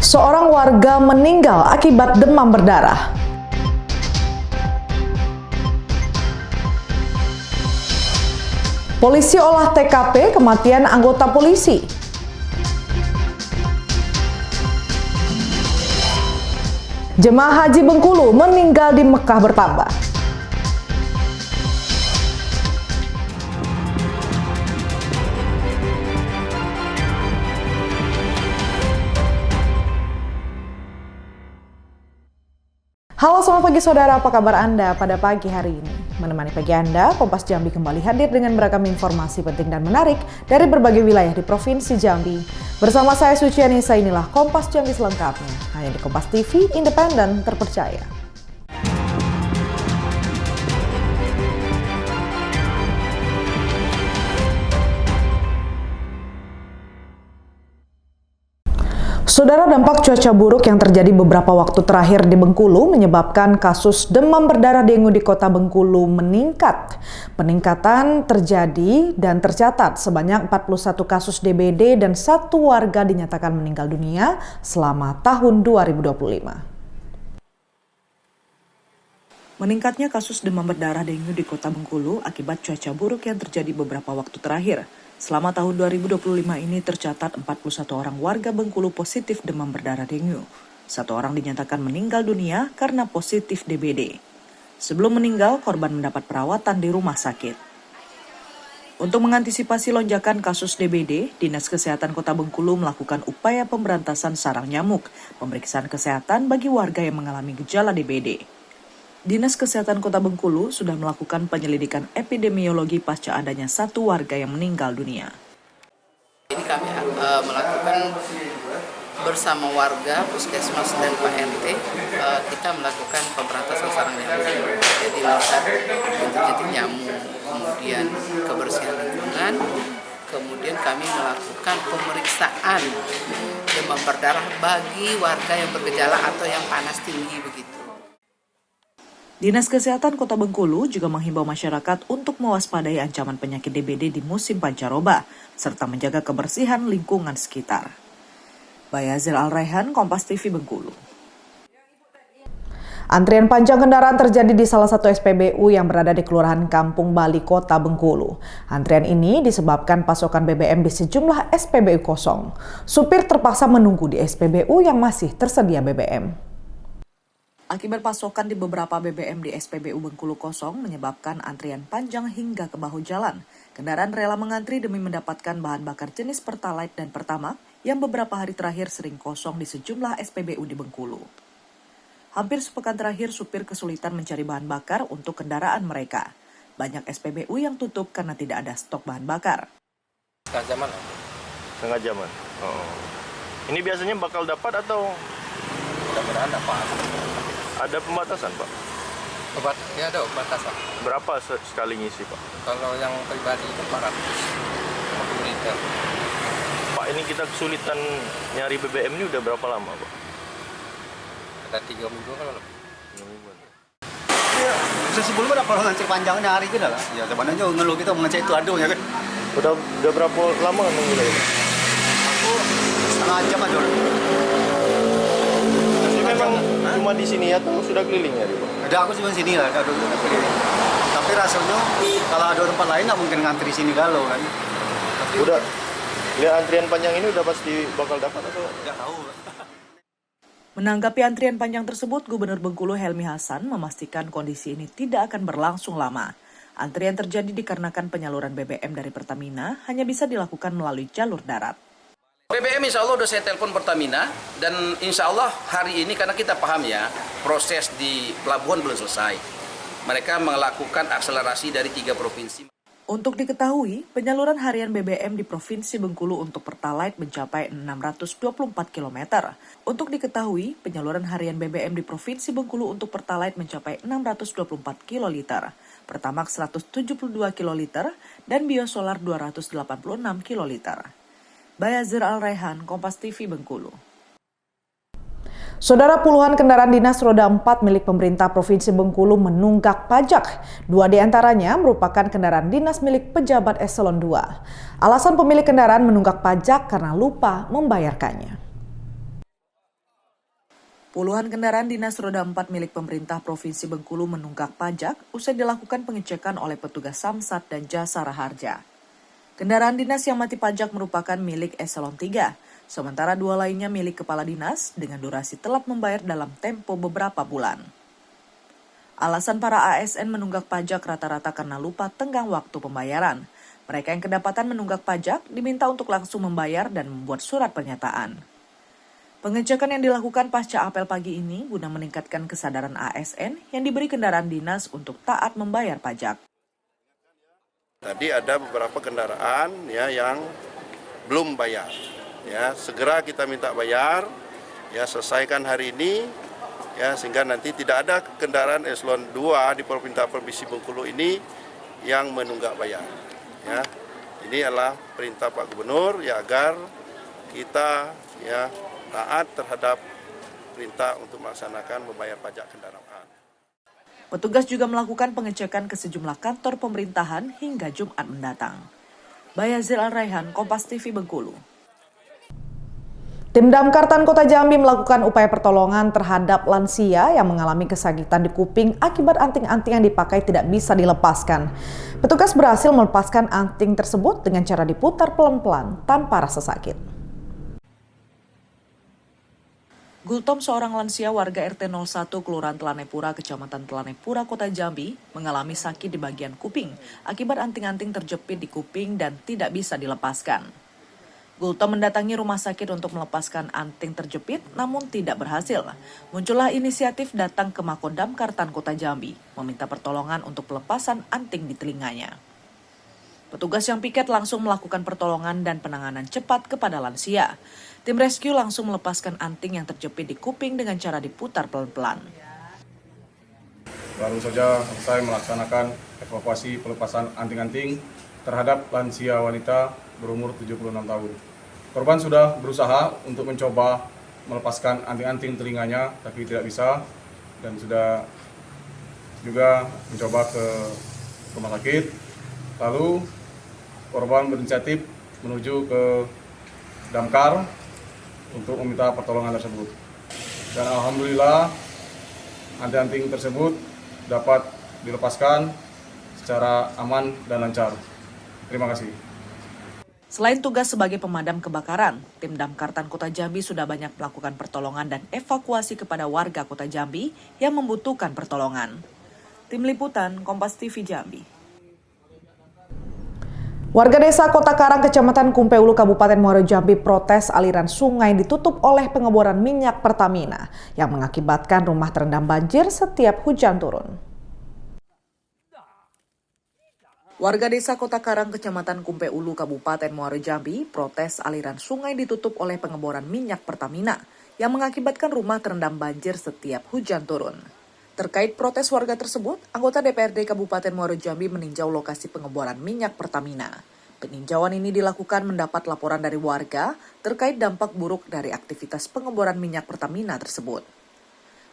Seorang warga meninggal akibat demam berdarah. Polisi olah TKP kematian anggota polisi. Jemaah haji Bengkulu meninggal di Mekah bertambah. Halo, selamat pagi saudara, apa kabar Anda pada pagi hari ini? Menemani pagi Anda, Kompas Jambi kembali hadir dengan beragam informasi penting dan menarik dari berbagai wilayah di Provinsi Jambi. Bersama saya Suci Anissa, inilah Kompas Jambi selengkapnya, hanya di Kompas TV, independen, terpercaya. Saudara, dampak cuaca buruk yang terjadi beberapa waktu terakhir di Bengkulu menyebabkan kasus demam berdarah dengue di kota Bengkulu meningkat. Peningkatan terjadi dan tercatat sebanyak 41 kasus DBD dan 1 warga dinyatakan meninggal dunia selama tahun 2025. Meningkatnya kasus demam berdarah dengue di kota Bengkulu akibat cuaca buruk yang terjadi beberapa waktu terakhir. Selama tahun 2025 ini tercatat 41 orang warga Bengkulu positif demam berdarah dengue. 1 orang dinyatakan meninggal dunia karena positif DBD. Sebelum meninggal, korban mendapat perawatan di rumah sakit. Untuk mengantisipasi lonjakan kasus DBD, Dinas Kesehatan Kota Bengkulu melakukan upaya pemberantasan sarang nyamuk, pemeriksaan kesehatan bagi warga yang mengalami gejala DBD. Dinas Kesehatan Kota Bengkulu sudah melakukan penyelidikan epidemiologi pasca adanya 1 warga yang meninggal dunia. Ini kami melakukan bersama warga, puskesmas dan Pak RT, kita melakukan pemberantasan sarang nyamuk. Jadi melihat jentik nyamuk, kemudian kebersihan lingkungan, kemudian kami melakukan pemeriksaan demam berdarah bagi warga yang bergejala atau yang panas tinggi begitu. Dinas Kesehatan Kota Bengkulu juga menghimbau masyarakat untuk mewaspadai ancaman penyakit DBD di musim pancaroba, serta menjaga kebersihan lingkungan sekitar. Bayazir Al-Raihan, Kompas TV Bengkulu. Antrian panjang kendaraan terjadi di salah satu SPBU yang berada di Kelurahan Kampung Bali, Kota Bengkulu. Antrian ini disebabkan pasokan BBM di sejumlah SPBU kosong. Supir terpaksa menunggu di SPBU yang masih tersedia BBM. Akibat pasokan di beberapa BBM di SPBU Bengkulu kosong menyebabkan antrian panjang hingga ke bahu jalan. Kendaraan rela mengantri demi mendapatkan bahan bakar jenis Pertalite dan Pertamax yang beberapa hari terakhir sering kosong di sejumlah SPBU di Bengkulu. Hampir sepekan terakhir supir kesulitan mencari bahan bakar untuk kendaraan mereka. Banyak SPBU yang tutup karena tidak ada stok bahan bakar. Setengah jaman. Oh. Ini biasanya bakal dapat atau? Mudah-mudahan dapat. Ada pembatasan, Pak? Ya ada pembatasan. Berapa sekali ngisi, Pak? Kalau yang pribadi itu 450 liter. Pak, ini kita kesulitan nyari BBM ini udah berapa lama, Pak? Ada 3 minggu kan lebih. 3 minggu. Ya, sebelumnya ada kalau ngecek panjangnya hari itu dah. Ya, sebenarnya ngeluh kita mengecek itu aduh ya kan. Udah berapa lama nunggu ini? Aku setengah jam aja. Memang cuma di sini atau sudah keliling ya, Pak? Ada aku cuma sini lah, ada keliling. Tapi rasanya kalau ada tempat lain nggak mungkin ngantri sini galau kan. Tapi udah lihat antrian panjang ini udah pasti bakal dapat atau? Nggak tahu. Menanggapi antrian panjang tersebut, Gubernur Bengkulu Helmi Hasan memastikan kondisi ini tidak akan berlangsung lama. Antrian terjadi dikarenakan penyaluran BBM dari Pertamina hanya bisa dilakukan melalui jalur darat. BBM insya Allah udah saya telepon Pertamina dan insya Allah hari ini karena kita paham ya proses di pelabuhan belum selesai. Mereka melakukan akselerasi dari 3 provinsi. Untuk diketahui, penyaluran harian BBM di Provinsi Bengkulu untuk Pertalite mencapai 624 km. Untuk diketahui, penyaluran harian BBM di Provinsi Bengkulu untuk Pertalite mencapai 624 kiloliter, Pertamax 172 kiloliter, dan Biosolar 286 kiloliter. Bayazir Al-Raihan, Kompas TV Bengkulu. Saudara, puluhan kendaraan dinas roda 4 milik pemerintah Provinsi Bengkulu menunggak pajak. 2 diantaranya merupakan kendaraan dinas milik pejabat eselon 2. Alasan pemilik kendaraan menunggak pajak karena lupa membayarkannya. Puluhan kendaraan dinas roda 4 milik pemerintah Provinsi Bengkulu menunggak pajak usai dilakukan pengecekan oleh petugas Samsat dan Jasa Raharja. Kendaraan dinas yang mati pajak merupakan milik eselon 3, sementara 2 lainnya milik kepala dinas dengan durasi telat membayar dalam tempo beberapa bulan. Alasan para ASN menunggak pajak rata-rata karena lupa tenggang waktu pembayaran. Mereka yang kedapatan menunggak pajak diminta untuk langsung membayar dan membuat surat pernyataan. Pengecekan yang dilakukan pasca apel pagi ini guna meningkatkan kesadaran ASN yang diberi kendaraan dinas untuk taat membayar pajak. Tadi ada beberapa kendaraan yang belum bayar. Ya, segera kita minta bayar, ya selesaikan hari ini, ya sehingga nanti tidak ada kendaraan eselon 2 di Provinsi Bengkulu ini yang menunggak bayar. Ya, ini adalah perintah Pak Gubernur ya agar kita taat terhadap perintah untuk melaksanakan membayar pajak kendaraan. Petugas juga melakukan pengecekan ke sejumlah kantor pemerintahan hingga Jumat mendatang. Bayazil Al-Raihan, Kompas TV Bengkulu. Tim Damkar Tan Kota Jambi melakukan upaya pertolongan terhadap lansia yang mengalami kesakitan di kuping akibat anting-anting yang dipakai tidak bisa dilepaskan. Petugas berhasil melepaskan anting tersebut dengan cara diputar pelan-pelan tanpa rasa sakit. Gultom, seorang lansia warga RT 01 Kelurahan Telanepura, Kecamatan Telanepura, Kota Jambi, mengalami sakit di bagian kuping akibat anting-anting terjepit di kuping dan tidak bisa dilepaskan. Gultom mendatangi rumah sakit untuk melepaskan anting terjepit, namun tidak berhasil. Muncullah inisiatif datang ke Mako Damkar Tan Kota Jambi, meminta pertolongan untuk pelepasan anting di telinganya. Petugas yang piket langsung melakukan pertolongan dan penanganan cepat kepada lansia. Tim rescue langsung melepaskan anting yang terjepit di kuping dengan cara diputar pelan-pelan. Baru saja selesai melaksanakan evakuasi pelepasan anting-anting terhadap lansia wanita berumur 76 tahun. Korban sudah berusaha untuk mencoba melepaskan anting-anting telinganya, tapi tidak bisa, dan sudah juga mencoba ke rumah sakit. Lalu korban berinisiatif menuju ke Damkar untuk meminta pertolongan tersebut. Dan alhamdulillah anting-anting tersebut dapat dilepaskan secara aman dan lancar. Terima kasih. Selain tugas sebagai pemadam kebakaran, tim Damkar Tan Kota Jambi sudah banyak melakukan pertolongan dan evakuasi kepada warga Kota Jambi yang membutuhkan pertolongan. Tim Liputan Kompas TV Jambi. Warga desa Kota Karang, Kecamatan Kumpeulu, Kabupaten Muaro Jambi protes aliran sungai ditutup oleh pengeboran minyak Pertamina yang mengakibatkan rumah terendam banjir setiap hujan turun. Warga desa Kota Karang, Kecamatan Kumpeulu, Kabupaten Muaro Jambi protes aliran sungai ditutup oleh pengeboran minyak Pertamina yang mengakibatkan rumah terendam banjir setiap hujan turun. Terkait protes warga tersebut, anggota DPRD Kabupaten Muaro Jambi meninjau lokasi pengeboran minyak Pertamina. Peninjauan ini dilakukan mendapat laporan dari warga terkait dampak buruk dari aktivitas pengeboran minyak Pertamina tersebut.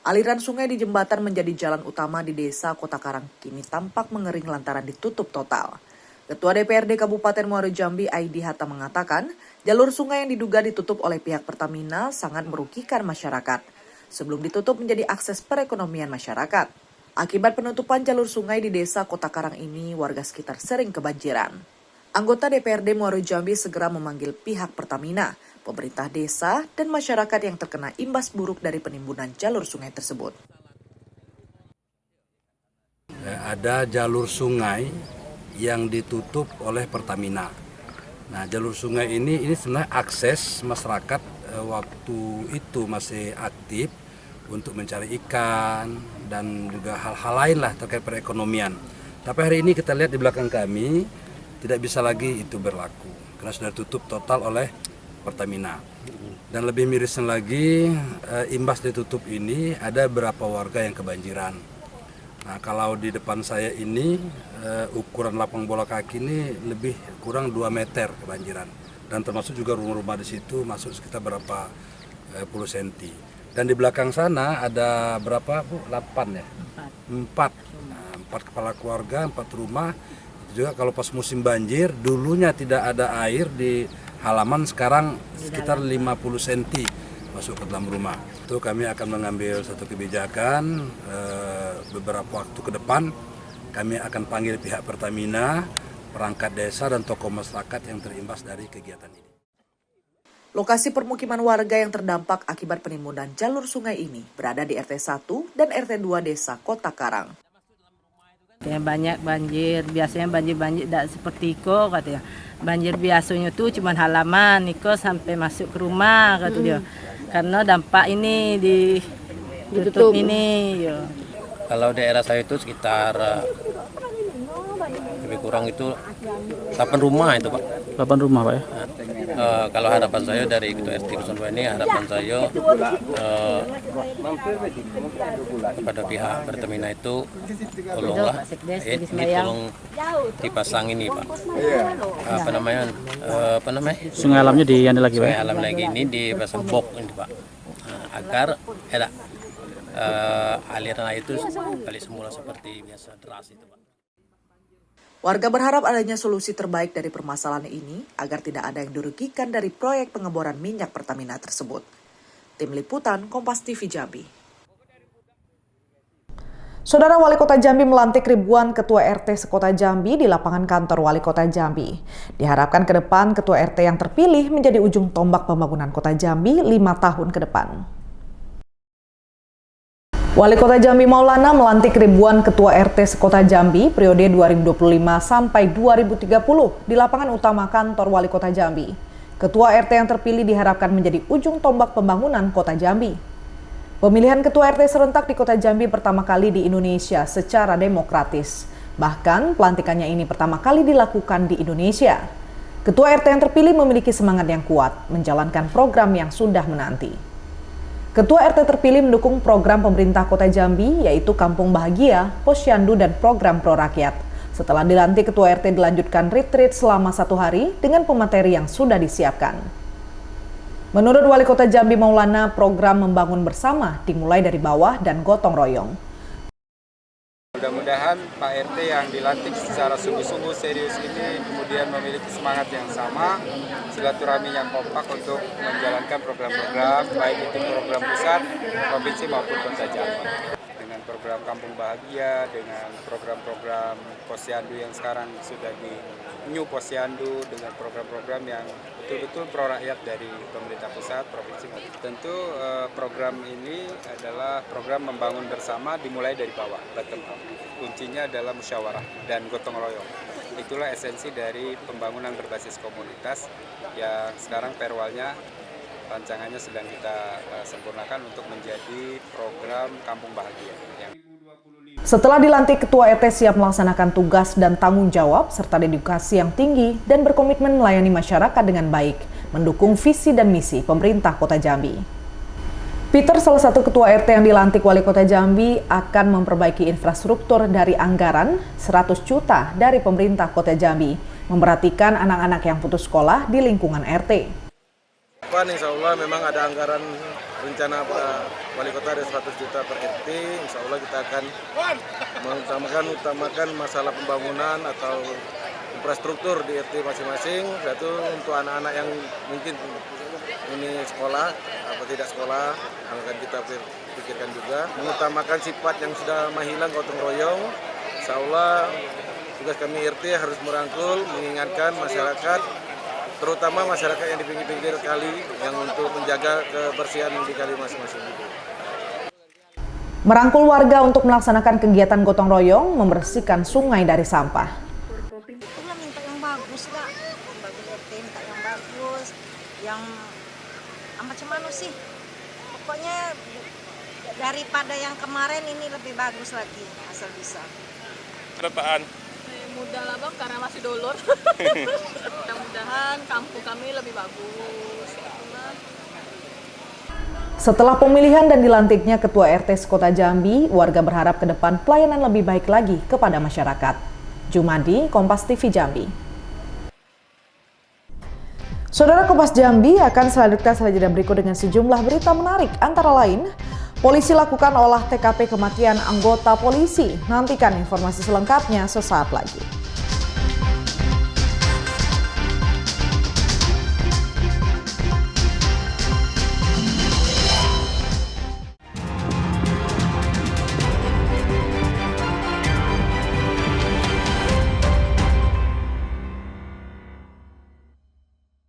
Aliran sungai di jembatan menjadi jalan utama di desa Kota Karang kini tampak mengering lantaran ditutup total. Ketua DPRD Kabupaten Muaro Jambi, Aidi Hatta, mengatakan jalur sungai yang diduga ditutup oleh pihak Pertamina sangat merugikan masyarakat. Sebelum ditutup menjadi akses perekonomian masyarakat. Akibat penutupan jalur sungai di desa Kota Karang ini, warga sekitar sering kebanjiran. Anggota DPRD Muaro Jambi segera memanggil pihak Pertamina, pemerintah desa, dan masyarakat yang terkena imbas buruk dari penimbunan jalur sungai tersebut. Ada jalur sungai yang ditutup oleh Pertamina. Nah, jalur sungai ini sebenarnya akses masyarakat waktu itu masih aktif untuk mencari ikan dan juga hal-hal lain lah terkait perekonomian. Tapi hari ini kita lihat di belakang kami tidak bisa lagi itu berlaku karena sudah tutup total oleh Pertamina. Dan lebih mirisnya lagi, imbas ditutup ini ada beberapa warga yang kebanjiran. Nah, kalau di depan saya ini ukuran lapang bola kaki ini lebih kurang 2 meter kebanjiran. Dan termasuk juga rumah-rumah di situ masuk sekitar berapa puluh senti. Dan di belakang sana ada berapa, Bu? 8 ya? 4. Nah, 4 kepala keluarga, 4 rumah. Juga kalau pas musim banjir, dulunya tidak ada air di halaman, sekarang sekitar 50 senti masuk ke dalam rumah. Itu kami akan mengambil satu kebijakan beberapa waktu ke depan. Kami akan panggil pihak Pertamina, perangkat desa dan tokoh masyarakat yang terimbas dari kegiatan ini. Lokasi permukiman warga yang terdampak akibat penimbunan jalur sungai ini berada di RT 1 dan RT 2 Desa Kota Karang. Banyak banjir, biasanya banjir tidak seperti Iko katanya. Banjir biasanya tuh cuma halaman, Iko sampai masuk ke rumah kata dia. Karena dampak ini ditutup ini. Yo. Kalau daerah saya itu sekitar lebih kurang itu 8 rumah itu Pak. 8 rumah Pak ya? Kalau harapan saya dari Ketua RT 02 ini, harapan saya kepada pihak Pertamina itu tolonglah, ini tolong dipasang ini Pak. Apa namanya? Sungai alamnya diganti lagi Pak. Sungai alam lagi ini dipasang box ini Pak, agar aliran air itu balik semula seperti biasa deras itu Pak. Warga berharap adanya solusi terbaik dari permasalahan ini agar tidak ada yang dirugikan dari proyek pengeboran minyak Pertamina tersebut. Tim Liputan Kompas TV Jambi. Saudara Wali Kota Jambi melantik ribuan ketua RT sekota Jambi di lapangan kantor Wali Kota Jambi. Diharapkan ke depan ketua RT yang terpilih menjadi ujung tombak pembangunan Kota Jambi 5 tahun ke depan. Wali Kota Jambi Maulana melantik ribuan ketua RT sekota Jambi periode 2025 sampai 2030 di lapangan utama kantor Wali Kota Jambi. Ketua RT yang terpilih diharapkan menjadi ujung tombak pembangunan Kota Jambi. Pemilihan ketua RT serentak di Kota Jambi pertama kali di Indonesia secara demokratis. Bahkan pelantikannya ini pertama kali dilakukan di Indonesia. Ketua RT yang terpilih memiliki semangat yang kuat menjalankan program yang sudah menanti. Ketua RT terpilih mendukung program pemerintah Kota Jambi yaitu Kampung Bahagia, Posyandu, dan program Pro Rakyat. Setelah dilantik, Ketua RT dilanjutkan retreat selama 1 hari dengan pemateri yang sudah disiapkan. Menurut Wali Kota Jambi Maulana, program membangun bersama dimulai dari bawah dan gotong royong. Mudah-mudahan Pak RT yang dilantik secara sungguh-sungguh serius ini kemudian memiliki semangat yang sama, silaturahmi yang kompak untuk menjalankan program-program, baik itu program pusat, provinsi maupun Kota Jambi. Dengan program Kampung Bahagia, dengan program-program Posyandu yang sekarang sudah di New Posyandu, dengan program-program yang betul-betul pro rakyat dari pemerintah pusat, provinsi. Tentu program ini adalah program membangun bersama dimulai dari bawah, bottom up. Kuncinya adalah musyawarah dan gotong royong. Itulah esensi dari pembangunan berbasis komunitas yang sekarang perwalnya rancangannya sedang kita sempurnakan untuk menjadi program Kampung Bahagia. Setelah dilantik, Ketua RT siap melaksanakan tugas dan tanggung jawab serta dedikasi yang tinggi dan berkomitmen melayani masyarakat dengan baik, mendukung visi dan misi pemerintah Kota Jambi. Peter, salah satu Ketua RT yang dilantik Wali Kota Jambi, akan memperbaiki infrastruktur dari anggaran 100 juta dari pemerintah Kota Jambi, memperhatikan anak-anak yang putus sekolah di lingkungan RT. Insya Allah memang ada anggaran rencana Pak Wali Kota ada 100 juta per RT. Insya Allah kita akan mengutamakan masalah pembangunan atau infrastruktur di RT masing-masing. Satu untuk anak-anak yang mungkin ini sekolah atau tidak sekolah, akan kita pikirkan juga. Mengutamakan sifat yang sudah menghilang, gotong royong. Insya Allah tugas kami RT harus merangkul, mengingatkan masyarakat, terutama masyarakat yang di pinggir-pinggir kali yang untuk menjaga kebersihan di kali masing-masing. Merangkul warga untuk melaksanakan kegiatan gotong royong membersihkan sungai dari sampah. Itulah minta yang bagus kak, bagi RT minta yang bagus, yang macam mana sih? Pokoknya daripada yang kemarin ini lebih bagus lagi asal bisa. Apaan? Mudah lah bang, karena masih dolor. Mudah-mudahan kampung kami lebih bagus. Setelah pemilihan dan dilantiknya Ketua RT Sekota Jambi, warga berharap ke depan pelayanan lebih baik lagi kepada masyarakat. Jumadi, Kompas TV Jambi. Saudara, Kompas Jambi akan selanjutnya selanjutnya berikut dengan sejumlah berita menarik, antara lain polisi lakukan olah TKP kematian anggota polisi. Nantikan informasi selengkapnya sesaat lagi.